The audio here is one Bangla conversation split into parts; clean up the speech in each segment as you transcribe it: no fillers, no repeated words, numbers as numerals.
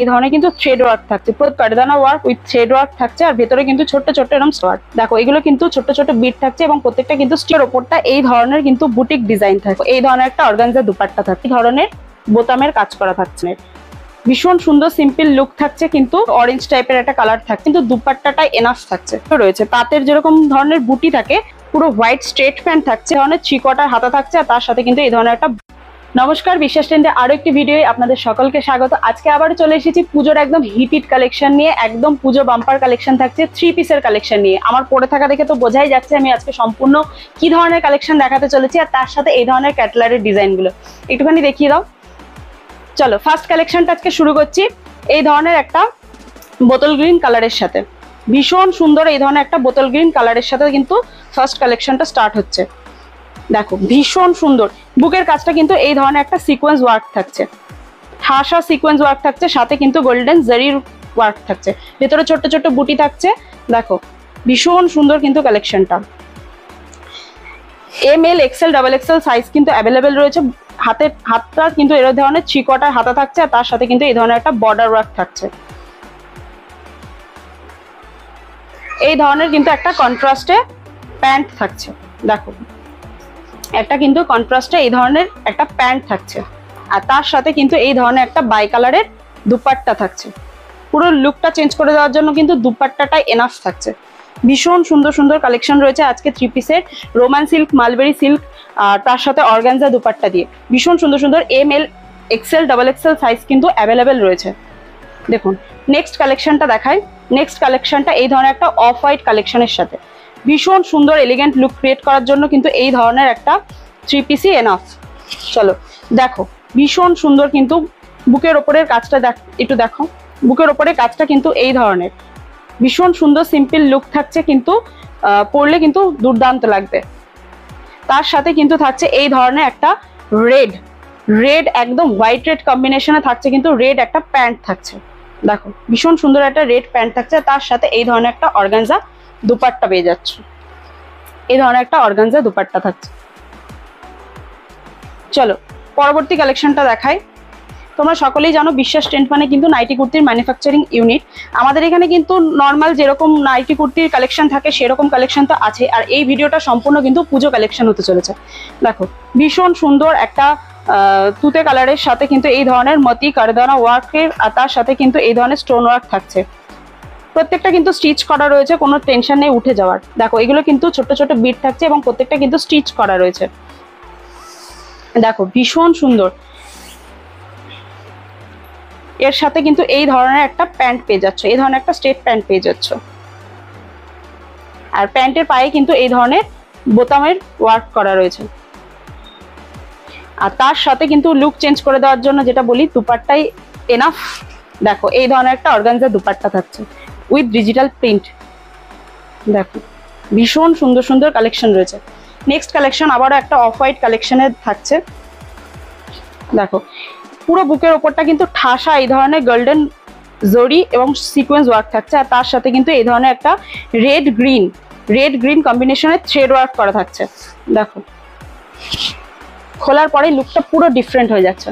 এই ধরনের কিন্তু থ্রেড ওয়ার্ক থাকছে, পুরো কারদানা ওয়ার্ক উইথ থ্রেড ওয়ার্ক থাকছে। আর ভেতরে কিন্তু ছোট্ট ছোট্ট এরকম স্টার, দেখো এগুলো কিন্তু ছোট্ট ছোট্ট বিট থাকছে এবং প্রত্যেকটা কিন্তু স্টিলের ওপরটা এই ধরনের কিন্তু বুটিক ডিজাইন থাকে। এই ধরনের একটা অর্গানজা দুপাট্টা থাকে, এই ধরনের বোতামের কাজ করা থাকছে। ভীষণ সুন্দর সিম্পল লুক থাকছে, কিন্তু অরেঞ্জ টাইপের একটা কালার থাকছে, কিন্তু দুপাট্টাটা এনাফ থাকছে। রয়েছে তাঁতের যেরকম ধরনের বুটি থাকে, পুরো হোয়াইট স্ট্রেট প্যান্ট থাকছে, ধরনের 3 কোয়ার্টার হাতা থাকছে। আর তার সাথে কিন্তু এই ধরনের একটা নমস্কার, বিশ্বাস ট্রেন্ডে আরো একটি ভিডিও আপনাদের সকলকে স্বাগত। আজকে আবার চলে এসেছি পুজোর একদম হিট কালেকশন নিয়ে, একদম পুজো বাম্পার কালেকশন থাকছে 3 পিসের কালেকশন নিয়ে। আমার পরে থাকা দেখে তো বোঝাই যাচ্ছে আমি আজকে সম্পূর্ণ কি ধরনের কালেকশন দেখাতে চলেছি, আর তার সাথে এই ধরনের ক্যাটলারের ডিজাইনগুলো একটুখানি দেখিয়ে দাও। চলো ফার্স্ট কালেকশনটা আজকে শুরু করছি। এই ধরনের একটা বোতল গ্রিন কালারের সাথে, ভীষণ সুন্দর এই ধরনের একটা বোতল গ্রিন কালারের সাথে কিন্তু ফার্স্ট কালেকশনটা স্টার্ট হচ্ছে। দেখো ভীষণ সুন্দর, বুকের কাজটা কিন্তু এই ধরনের একটা সিকোয়েন্স ওয়ার্ক থাকছে, ঠাসা সিকোয়েন্স ওয়ার্ক থাকছে, সাথে কিন্তু গোল্ডেন জারির ওয়ার্ক থাকছে, ভেতরে ছোট্ট ছোট্ট বুটি থাকছে। দেখো ভীষণ সুন্দর কিন্তু কালেকশনটা। ML XL XXL সাইজ কিন্তু অ্যাভেলেবেল রয়েছে। হাতটা কিন্তু এর ধরনের 3 কোয়ার্টার হাতা থাকছে, আর তার সাথে কিন্তু এই ধরনের একটা বর্ডার ওয়ার্ক থাকছে। এই ধরনের কিন্তু একটা কন্ট্রাস্টে প্যান্ট থাকছে, দেখো একটা কিন্তু কন্ট্রাস্টে এই ধরনের একটা প্যান্ট থাকছে, আর তার সাথে কিন্তু এই ধরনের একটা বাই কালারের দুপাট্টা থাকছে। পুরো লুকটা চেঞ্জ করে দেওয়ার জন্য কিন্তু দুপাট্টাটাই এনাফ থাকছে। ভীষণ সুন্দর সুন্দর কালেকশন রয়েছে আজকে 3 পিসের, রোমান সিল্ক, মালবেরি সিল্ক, আর তার সাথে অর্গানজা দুপাট্টা দিয়ে ভীষণ সুন্দর সুন্দর ML XL XXL সাইজ কিন্তু অ্যাভেলেবেল রয়েছে। দেখুন নেক্সট কালেকশনটা দেখাই। নেক্সট কালেকশনটা এই ধরনের একটা অফ হোয়াইট কালেকশনের সাথে ভীষণ সুন্দর এলিগেন্ট লুক ক্রিয়েট করার জন্য কিন্তু এই ধরনের একটা 3 পিসই এনাফ। চলো দেখো ভীষণ সুন্দর কিন্তু বুকের ওপরের কাজটা একটু দেখো, বুকের ওপরের কাজটা কিন্তু এই ধরনের ভীষণ সুন্দর সিম্পল লুক থাকছে, কিন্তু পরলে কিন্তু দুর্দান্ত লাগবে। তার সাথে কিন্তু থাকছে এই ধরনের একটা রেড একদম হোয়াইট রেড কম্বিনেশনে থাকছে, কিন্তু রেড একটা প্যান্ট থাকছে। দেখো ভীষণ সুন্দর একটা রেড প্যান্ট থাকছে, তার সাথে এই ধরনের একটা অর্গানজা দুপাট্টা পেয়ে যাচ্ছে। এই ধরনের একটা অর্গানজা দুপাট্টা থাকছে। চলো পরবর্তী কালেকশনটা দেখাই। তোমরা সকলেই জানো বিশ্বাস ট্রেন্ড মানে কিন্তু নাইটি কুর্তির ম্যানুফ্যাকচারিং ইউনিট। আমাদের এখানে কিন্তু নর্মাল যেরকম নাইটি কুর্তির কালেকশন থাকে সেরকম কালেকশন তো আছে, আর এই ভিডিওটা সম্পূর্ণ কিন্তু পুজো কালেকশন হতে চলেছে। দেখো ভীষণ সুন্দর একটা তুতে কালারের সাথে কিন্তু এই ধরনের মতি কারদানা ওয়ার্কের, আর তার সাথে কিন্তু এই ধরনের স্টোন ওয়ার্ক থাকছে। প্রত্যেকটা কিন্তু স্টিচ করা রয়েছে, কোনো টেনশন নেই উঠে যাওয়ার। দেখো এগুলো কিন্তু ছোট ছোট বিট থাকছে এবং প্রত্যেকটা কিন্তু স্টিচ করা রয়েছে। দেখো ভীষণ সুন্দর, এর সাথে কিন্তু এই ধরনের একটা প্যান্ট পেয়ে যাচ্ছে, এই ধরনের একটা স্ট্রেট প্যান্ট পেয়ে যাচ্ছ। আর প্যান্টের পায়ে কিন্তু এই ধরনের বোতামের ওয়ার্ক করা রয়েছে। আর তার সাথে কিন্তু লুক চেঞ্জ করে দেওয়ার জন্য যেটা বলি দুপাট্টাই এনাফ। দেখো এই ধরনের একটা অর্গানজা দুপাট্টা থাকছে উইথ ডিজিটাল প্রিন্ট। দেখো ভীষণ সুন্দর সুন্দর কালেকশন রয়েছে। নেক্সট কালেকশন আবারও একটা অফ হোয়াইট কালেকশনের থাকছে। দেখো পুরো বুকের ওপরটা কিন্তু ঠাসা এই ধরনের গোল্ডেন জরি এবং সিকোয়েন্স ওয়ার্ক থাকছে, আর তার সাথে কিন্তু এই ধরনের একটা রেড গ্রিন কম্বিনেশনের থ্রেড ওয়ার্ক করা থাকছে। দেখো খোলার পরে লুকটা পুরো ডিফারেন্ট হয়ে যাচ্ছে।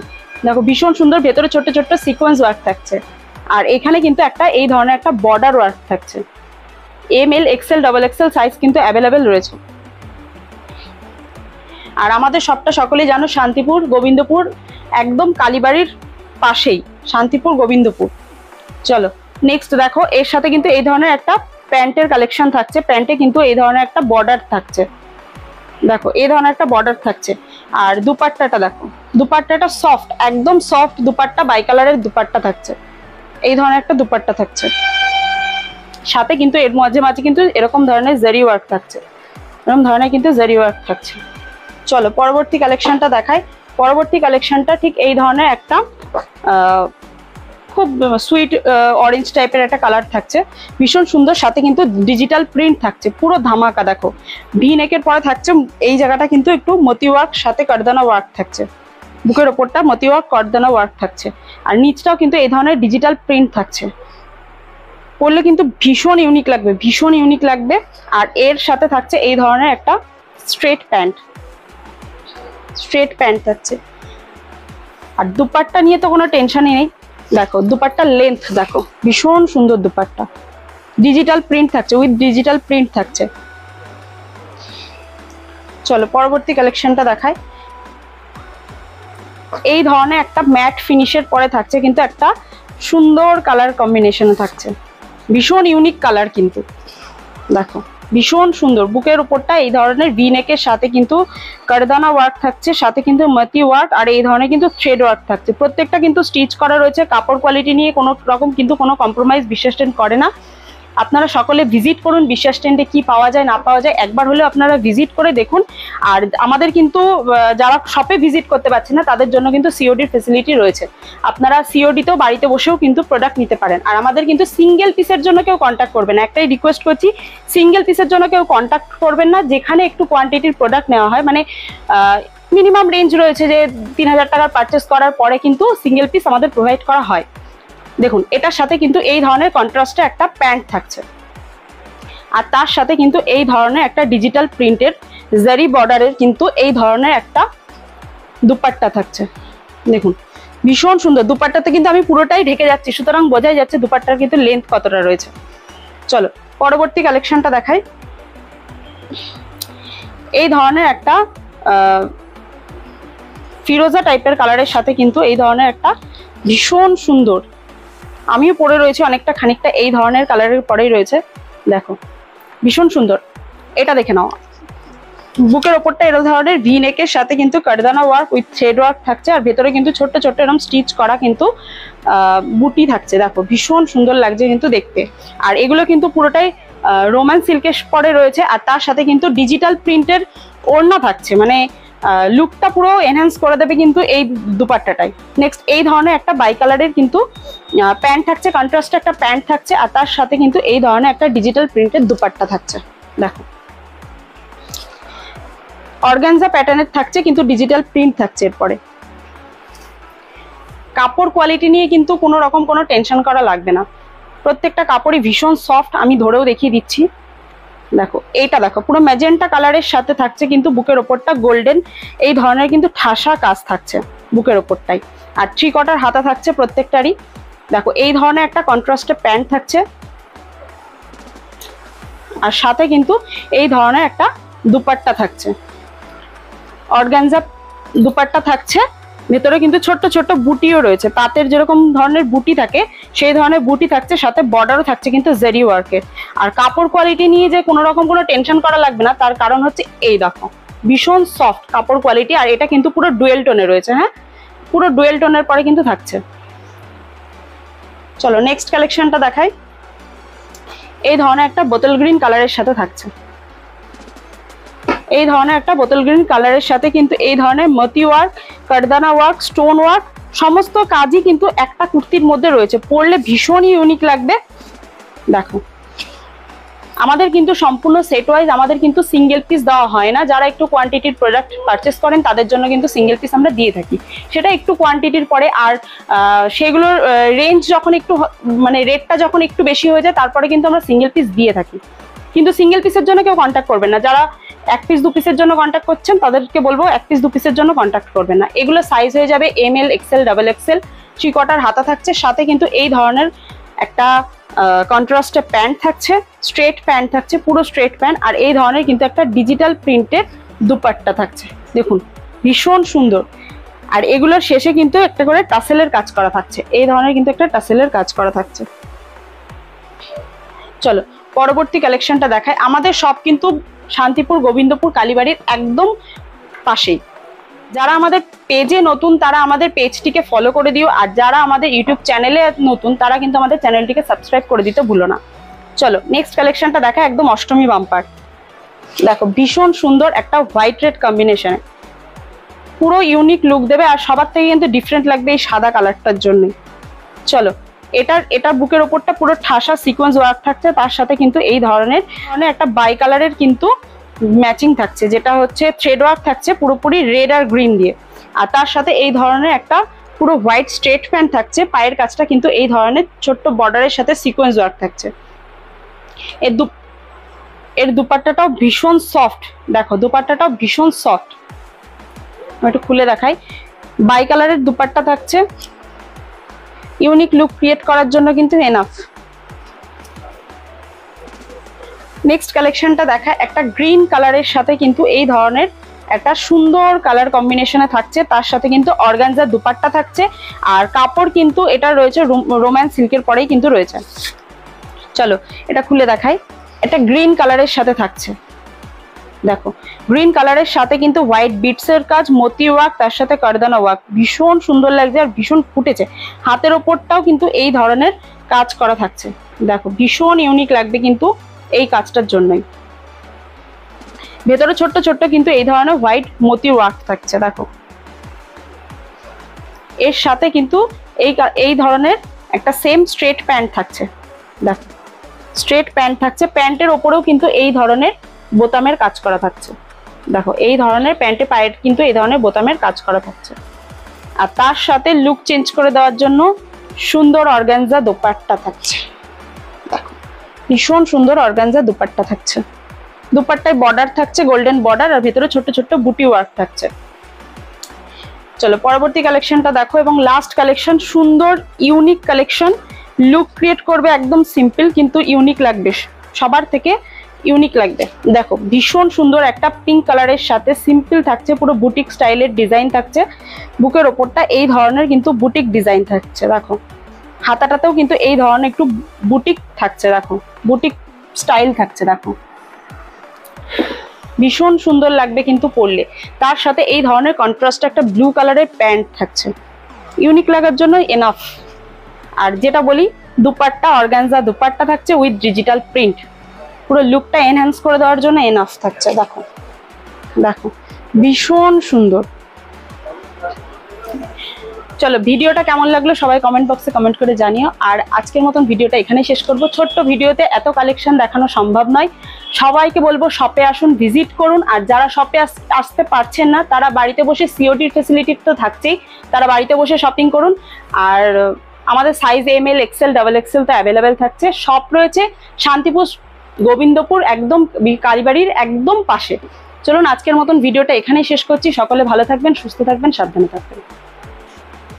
দেখো ভীষণ সুন্দর, ভেতরে ছোট্ট ছোট্ট সিকোয়েন্স ওয়ার্ক থাকছে, আর এখানে কিন্তু একটা এই ধরনের একটা বর্ডার ওয়ার্ক থাকছে। ML XL XXL সাইজ কিন্তু অ্যাভেলেবেল রয়েছে। আর আমাদের শপটা সকলেই জানো শান্তিপুর গোবিন্দপুর, একদম কালীবাড়ির পাশেই শান্তিপুর গোবিন্দপুর। চলো নেক্সট দেখো, এর সাথে কিন্তু এই ধরনের একটা প্যান্টের কালেকশন থাকছে। প্যান্টে কিন্তু এই ধরনের একটা বর্ডার থাকছে। দেখো এই ধরনের একটা বর্ডার থাকছে। আর দুপাট্টাটা দেখো, দুপাট্টাটা সফট, একদম সফট দুপাট্টা, বাই কালারের দুপাট্টা থাকছে। এই ধরনের একটা দুপাট্টা থাকছে, সাথে কিন্তু এর মাঝে মাঝে কিন্তু এরকম ধরনের জারি ওয়ার্ক থাকছে, এরকম ধরনের কিন্তু জারি ওয়ার্ক থাকছে। চলো পরবর্তী কালেকশনটা দেখাই। পরবর্তী কালেকশনটা ঠিক এই ধরনের একটা খুব সুইট অরেঞ্জ টাইপের একটা কালার থাকছে, ভীষণ সুন্দর, সাথে কিন্তু ডিজিটাল প্রিন্ট থাকছে, পুরো ধামাকা। দেখো ভি নেকের পরে থাকছে এই জায়গাটা কিন্তু একটু মতি ওয়ার্ক, সাথে কারদানা ওয়ার্ক থাকছে। বুকের ওপরটা মতি ওয়ার্ক কারদানা ওয়ার্ক থাকছে, আর নিচটাও কিন্তু এই ধরনের ডিজিটাল প্রিন্ট থাকছে। পরলে কিন্তু ভীষণ ইউনিক লাগবে, ভীষণ ইউনিক লাগবে। আর এর সাথে থাকছে এই ধরনের একটা স্ট্রেট প্যান্ট থাকছে। আর দুপাট্টা নিয়ে তো কোনো টেনশনই নেই, দেখো দুপাট্টার লেন্থ দেখো, ভীষণ সুন্দর দুপাট্টা, ডিজিটাল প্রিন্ট থাকছে, উইথ ডিজিটাল প্রিন্ট থাকছে। চলো পরবর্তী কালেকশনটা দেখায়। এই ধরনের একটা ম্যাট ফিনিশের পরে থাকছে কিন্তু একটা সুন্দর কালার কম্বিনেশনে থাকছে, ভীষণ ইউনিক কালার কিন্তু দেখো, ভীষণ সুন্দর। বুকের উপরটা এই ধরনের ভি নেকের সাথে কিন্তু কারদানা ওয়ার্ক থাকছে, সাথে কিন্তু মতি ওয়ার্ক, আর এই ধরনের কিন্তু থ্রেড ওয়ার্ক থাকছে। প্রত্যেকটা কিন্তু স্টিচ করা রয়েছে। কাপড় কোয়ালিটি নিয়ে কোনো রকম কিন্তু কোনো কম্প্রোমাইজ বিশ্বাস ট্রেন্ড করে না। আপনারা সকলে ভিজিট করুন, বিশ্বাস ট্রেন্ডে কি পাওয়া যায় না পাওয়া যায় একবার হলেও আপনারা ভিজিট করে দেখুন। আর আমাদের কিন্তু যারা শপে ভিজিট করতে পারছে না তাদের জন্য কিন্তু সিওডির ফেসিলিটি রয়েছে, আপনারা সিওডিতেও বাড়িতে বসেও কিন্তু প্রোডাক্ট নিতে পারেন। আর আমাদের কিন্তু সিঙ্গেল পিসের জন্য কেউ কন্ট্যাক্ট করবেন না, একটাই রিকোয়েস্ট করছি, সিঙ্গেল পিসের জন্য কেউ কন্ট্যাক্ট করবেন না। যেখানে একটু কোয়ান্টিটির প্রোডাক্ট নেওয়া হয়, মানে মিনিমাম রেঞ্জ রয়েছে যে 3000 টাকার পারচেস করার পরে কিন্তু সিঙ্গেল পিস আমাদের প্রোভাইড করা হয়। দেখুন এটার সাথে কিন্তু এই ধরনের কন্ট্রাস্টে একটা প্যান্ট থাকছে, আর তার সাথে কিন্তু এই ধরনের একটা ডিজিটাল প্রিন্টের জারি বর্ডারের কিন্তু এই ধরনের একটা দুপাট্টা থাকছে। দেখুন ভীষণ সুন্দর, দুপাট্টাতে কিন্তু আমি পুরোটাই ঢেকে যাচ্ছি, সুতরাং বোঝাই যাচ্ছে দুপাট্টার কিন্তু লেন্থ কতটা রয়েছে। চলো পরবর্তী কালেকশনটা দেখাই। এই ধরনের একটা ফিরোজা টাইপের কালারের সাথে কিন্তু এই ধরনের একটা ভীষণ সুন্দর, আমিও পরে রয়েছে অনেকটা খানিকটা এই ধরনের কালারের পরেই রয়েছে, দেখো ভীষণ সুন্দর। এটা দেখে নাও, বুকের ওপরটা এরকম ধরনের ভি নেকের সাথে কিন্তু কারদানা ওয়ার্ক উইথ থ্রেড ওয়ার্ক থাকছে, আর ভেতরে কিন্তু ছোট্ট ছোট্ট এরকম স্টিচ করা কিন্তু বুটি থাকছে। দেখো ভীষণ সুন্দর লাগছে কিন্তু দেখতে। আর এগুলো কিন্তু পুরোটাই রোমান সিল্কের পরে রয়েছে, আর তার সাথে কিন্তু ডিজিটাল প্রিন্টের ওড়না থাকছে, মানে লুকটা পুরো এনহ্যান্স করে দেবে কিন্তু এই দুপাট্টাটাই। নেক্সট এই ধরনের একটা বাই কালারের কিন্তু প্যান্ট থাকছে, কন্ট্রাস্টে একটা প্যান্ট থাকছে, আর তার সাথে কিন্তু এই ধরনের একটা ডিজিটাল প্রিন্টের দুপাট্টা থাকছে। দেখো অর্গানজা প্যাটার্নের থাকছে কিন্তু ডিজিটাল প্রিন্ট থাকছে। এরপরে কাপড় কোয়ালিটি নিয়ে কিন্তু কোনো রকম কোনো টেনশন করা লাগবে না, প্রত্যেকটা কাপড়ই ভীষণ সফট, আমি ধরেও দেখিয়ে দিচ্ছি। দেখো এইটা দেখো পুরো ম্যাজেন্টা কালারের সাথে থাকছে কিন্তু বুকের ওপরটা গোল্ডেন এই ধরনের কিন্তু ঠাসা কাজ থাকছে বুকের ওপরটাই, আর 3 কোয়ার্টার হাতা থাকছে প্রত্যেকটারই। দেখো এই ধরনের একটা কন্ট্রাস্টে প্যান্ট থাকছে, আর সাথে কিন্তু এই ধরনের একটা দুপাট্টা থাকছে, অর্গানজা দুপাট্টা থাকছে। ভেতরে কিন্তু ছোট্ট ছোট্ট বুটিও রয়েছে, পাতের যেরকম ধরনের বুটি থাকে সেই ধরনের বুটি থাকছে, সাথে বর্ডারও থাকছে কিন্তু জেরি ওয়ার্কের। আর কাপড় কোয়ালিটি নিয়ে যে কোনো রকম কোনো টেনশন করা লাগবে না, তার কারণ হচ্ছে এই দেখো ভীষণ সফট কাপড় কোয়ালিটি, আর এটা কিন্তু পুরো ডুয়েল টোনে রয়েছে। হ্যাঁ, পুরো ডুয়েল টোনের পরে কিন্তু থাকছে। চলো নেক্সট কালেকশনটা দেখাই। এই ধরনের একটা বোতল গ্রিন কালারের সাথে থাকছে, এই ধরনের একটা বোতল গ্রিন কালারের সাথে কিন্তু এই ধরনের মতি ওয়ার্ক, কারদানা ওয়ার্ক, স্টোন ওয়ার্ক সমস্ত কাজই কিন্তু একটা কুর্তির মধ্যে রয়েছে, পরলে ভীষণই ইউনিক লাগবে। দেখো আমাদের কিন্তু সম্পূর্ণ সেট ওয়াইজ আমাদের কিন্তু সিঙ্গেল পিস দেওয়া হয় না, যারা একটু কোয়ান্টিটির প্রোডাক্ট পারচেস করেন তাদের জন্য কিন্তু সিঙ্গেল পিস আমরা দিয়ে থাকি, সেটা একটু কোয়ান্টিটির পরে। আর সেগুলোর রেঞ্জ যখন একটু মানে রেটটা যখন একটু বেশি হয়ে যায় তারপরে কিন্তু আমরা সিঙ্গেল পিস দিয়ে থাকি। কিন্তু সিঙ্গেল পিসের জন্য কেউ কন্ট্যাক্ট করবেন না, যারা 1 পিস 2 পিসের জন্য কন্ট্যাক্ট করছেন তাদেরকে বলবো 1 পিস 2 পিসের জন্য কন্ট্যাক্ট করবেন না। এগুলো সাইজ হয়ে যাবে ML, XL, XXL। 3 কোয়ার্টার হাতা থাকছে, সাথে কিন্তু এই ধরনের একটা কন্ট্রাস্টে প্যান্ট থাকছে, স্ট্রেট প্যান্ট থাকছে, পুরো স্ট্রেট প্যান্ট, আর এই ধরনের কিন্তু একটা ডিজিটাল প্রিন্টের দুপাট্টা থাকছে। দেখুন ভীষণ সুন্দর। আর এগুলোর শেষে কিন্তু একটা করে টাসেলের কাজ করা থাকছে, এই ধরনের কিন্তু একটা টাসেলের কাজ করা থাকছে। চলো পরবর্তী কালেকশনটা দেখায়। আমাদের সব কিন্তু শান্তিপুর গোবিন্দপুর কালীবাড়ির একদম পাশেই। যারা আমাদের পেজে নতুন তারা আমাদের পেজটিকে ফলো করে দিও, আর যারা আমাদের ইউটিউব চ্যানেলে নতুন তারা কিন্তু আমাদের চ্যানেলটিকে সাবস্ক্রাইব করে দিতে ভুলো না। চলো নেক্সট কালেকশনটা দেখা, একদম অষ্টমী বাম্পার। দেখো ভীষণ সুন্দর একটা হোয়াইট রেড কম্বিনেশনে, পুরো ইউনিক লুক দেবে, আর সবার থেকে কিন্তু ডিফারেন্ট লাগবে এই সাদা কালারটার জন্য। চলো এটার বুকের ওপরটা পুরো ঠাসা সিকোয়েন্স ওয়ার্ক থাকছে, তার সাথে কিন্তু এই ধরনের একটা বাই কালারের কিন্তু ম্যাচিং থাকছে, যেটা হচ্ছে থ্রেড ওয়ার্ক থাকছে পুরোপুরি রেড আর গ্রিন দিয়ে, আর তার সাথে এই ধরনের একটা পুরো হোয়াইট স্ট্রেট প্যান্ট থাকছে। পায়ের কাজটা কিন্তু এই ধরনের ছোট্ট বর্ডারের সাথে সিকোয়েন্স ওয়ার্ক থাকছে। এর দুপাট্টাটাও ভীষণ সফট, দেখো দুপাট্টাটাও ভীষণ সফট, আমি একটু খুলে দেখাই। বাই কালারের দুপাট্টা থাকছে, ইউনিক লুক ক্রিয়েট করার জন্য কিন্তু এনাফ। নেক্সট কালেকশনটা দেখা, একটা গ্রিন কালারের সাথে কিন্তু এই ধরনের একটা সুন্দর কালার কম্বিনেশনে থাকছে, তার সাথে কিন্তু অর্গানজার দুপাট্টা থাকছে, আর কাপড় কিন্তু এটা রয়েছে রোম্যান্স সিল্কের পরেই কিন্তু রয়েছে। চলো এটা খুলে দেখাই। এটা গ্রিন কালারের সাথে থাকছে, দেখো গ্রিন কালারের সাথে কিন্তু হোয়াইট বিটস এর কাজ, মতি ওয়ার্ক, তার সাথে কারদানা ওয়ার্ক, ভীষণ সুন্দর লাগছে আর ভীষণ ফুটেছে। হাতের ওপরটাও কিন্তু এই ধরনের কাজ করা থাকছে, দেখো ভীষণ ইউনিক লাগবে কিন্তু এই কাজটার জন্যই। ভেতরে ছোট্ট ছোট্ট কিন্তু এই ধরনের হোয়াইট মতি ওয়ার্ক থাকছে, দেখো এর সাথে কিন্তু এই ধরনের একটা সেম স্ট্রেট প্যান্ট থাকছে, দেখো স্ট্রেট প্যান্ট থাকছে, প্যান্টের ওপরেও কিন্তু এই ধরনের বোতামের কাজ করা থাকছে, দেখো এই ধরনের প্যান্টে পায়ে কিন্তু এই ধরনের বোতামের কাজ করা থাকছে। আর তার সাথে লুক চেঞ্জ করে দেওয়ার জন্য সুন্দর অর্গানজা দোপাট্টা থাকছে, দেখো ভীষণ সুন্দর অর্গানজা দুপাট্টা থাকছে। দুপাট্টায় বর্ডার থাকছে, গোল্ডেন বর্ডার, আর ভেতরে ছোট্ট ছোট্ট বুটি ওয়ার্ক থাকছে। চলো পরবর্তী কালেকশনটা দেখো, এবং লাস্ট কালেকশন, সুন্দর ইউনিক কালেকশন, লুক ক্রিয়েট করবে একদম সিম্পল কিন্তু ইউনিক লাগবে, সবার থেকে ইউনিক লাগবে। দেখো ভীষণ সুন্দর একটা পিঙ্ক কালারের সাথে সিম্পল থাকছে, পুরো বুটিক স্টাইলের ডিজাইন থাকছে, বুকের ওপরটা এই ধরনের কিন্তু বুটিক ডিজাইন থাকছে, দেখো হাতাটাতেও কিন্তু এই ধরনের একটু বুটিক থাকছে, দেখো বুটিক স্টাইল থাকছে, দেখো ভীষণ সুন্দর লাগবে কিন্তু পরলে। তার সাথে এই ধরনের কন্ট্রাস্ট একটা ব্লু কালারের প্যান্ট থাকছে, ইউনিক লাগার জন্য এনাফ। আর যেটা বলি, দুপাট্টা অর্গানজা দুপাট্টা থাকছে উইথ ডিজিটাল প্রিন্ট, পুরো লুকটা এনহ্যান্স করে দেওয়ার জন্য এনাফ থাকছে, দেখো দেখো ভীষণ সুন্দর। চলো ভিডিওটা কেমন লাগলো সবাই কমেন্ট বক্সে কমেন্ট করে জানিও। আর আজকের মতন ভিডিওটা এখানেই শেষ করব। ছোট্ট ভিডিওতে এত কালেকশন দেখানো সম্ভব নয়, সবাইকে বলবো শপে আসুন, ভিজিট করুন। আর যারা শপে আসতে পারছেন না তারা বাড়িতে বসে সিওডির ফেসিলিটি তো থাকছেই, তারা বাড়িতে বসে শপিং করুন। আর আমাদের সাইজ ML XL XXL তো অ্যাভেলেবেল থাকছে। শপ রয়েছে শান্তিপুর গোবিন্দপুর, একদম কালীবাড়ির একদম পাশে। চলুন আজকের মতন ভিডিওটা এখানেই শেষ করছি। সকলে ভালো থাকবেন, সুস্থ থাকবেন, সাবধানে থাকবেন।